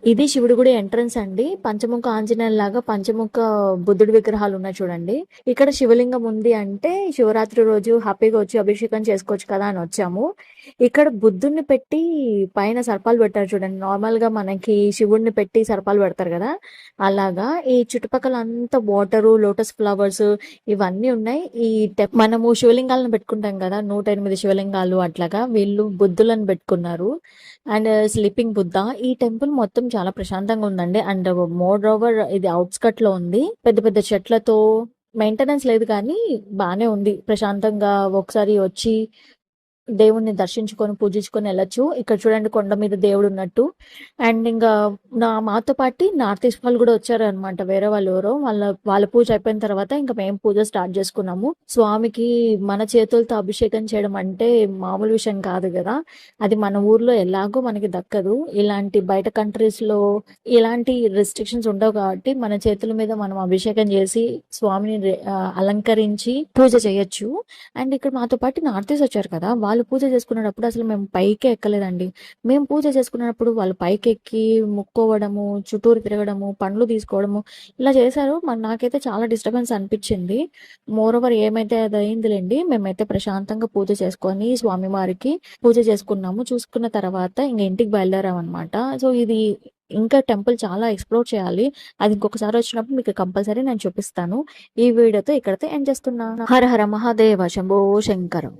ఇది శివుడి గుడి ఎంట్రన్స్ అండి. పంచముఖ ఆంజనేయుల్లాగా పంచముఖ బుద్ధుడి విగ్రహాలు ఉన్నాయి చూడండి. ఇక్కడ శివలింగం ఉంది అంటే శివరాత్రి రోజు హ్యాపీగా వచ్చి అభిషేకం చేసుకోవచ్చు కదా అని వచ్చాము. ఇక్కడ బుద్ధుడిని పెట్టి పైన సర్పాలు పెట్టారు చూడండి. నార్మల్ గా మనకి శివుడిని పెట్టి సర్పాలు పెడతారు కదా, అలాగా ఈ చుట్టుపక్కల అంతా వాటరు, లోటస్ ఫ్లవర్స్ ఇవన్నీ ఉన్నాయి. మనము శివలింగాలను పెట్టుకుంటాం కదా, 108 శివలింగాలు అట్లాగా వీళ్ళు బుద్ధులను పెట్టుకున్నారు. And sleeping Buddha. ఈ టెంపుల్ మొత్తం చాలా ప్రశాంతంగా ఉందండి. అండ్ మోర్ ఓవర్ ఇది అవుట్స్కట్ లో ఉంది, పెద్ద పెద్ద చెట్లతో. మెయింటెనెన్స్ లేదు కానీ బానే ఉంది, ప్రశాంతంగా ఒకసారి వచ్చి దేవుణ్ణి దర్శించుకొని పూజించుకొని వెళ్ళొచ్చు. ఇక్కడ చూడండి కొండ మీద దేవుడు ఉన్నట్టు. అండ్ ఇంకా మాతో పాటు నార్త్ ఈస్ట్ వాళ్ళు కూడా వచ్చారు అనమాట, వేరే వాళ్ళు ఎవరో. వాళ్ళ పూజ అయిపోయిన తర్వాత ఇంకా మేము పూజ స్టార్ట్ చేసుకున్నాము. స్వామికి మన చేతులతో అభిషేకం చేయడం అంటే మామూలు విషయం కాదు కదా. అది మన ఊర్లో ఎలాగో మనకి దక్కదు. ఇలాంటి బయట కంట్రీస్ లో ఇలాంటి రెస్ట్రిక్షన్స్ ఉండవు కాబట్టి మన చేతుల మీద మనం అభిషేకం చేసి స్వామిని అలంకరించి పూజ చేయొచ్చు. అండ్ ఇక్కడ మాతో పాటు నార్త్ ఈస్ట్ వచ్చారు కదా, వాళ్ళు పూజ చేసుకునేటప్పుడు అసలు మేము పైకే ఎక్కలేదండి. మేము పూజ చేసుకునేటప్పుడు వాళ్ళు పైకి ఎక్కి ముక్కోవడము, చుట్టూరు తిరగడము, పండ్లు తీసుకోవడము ఇలా చేశారు. మరి నాకైతే చాలా డిస్టర్బెన్స్ అనిపించింది. మోర్ ఓవర్ ఏమైతే అది అయిందిలేండి. మేమైతే ప్రశాంతంగా పూజ చేసుకొని స్వామివారికి పూజ చేసుకున్నాము. చూసుకున్న తర్వాత ఇంక ఇంటికి బయలుదేరాం అనమాట. సో ఇది ఇంకా టెంపుల్ చాలా ఎక్స్ప్లోర్ చేయాలి. అది ఇంకొకసారి వచ్చినప్పుడు మీకు కంపల్సరీ నేను చూపిస్తాను. ఈ వీడియోతో ఇక్కడతో ఎండ్ చేస్తున్నా. హర హర మహాదేవ శంభో శంకరం.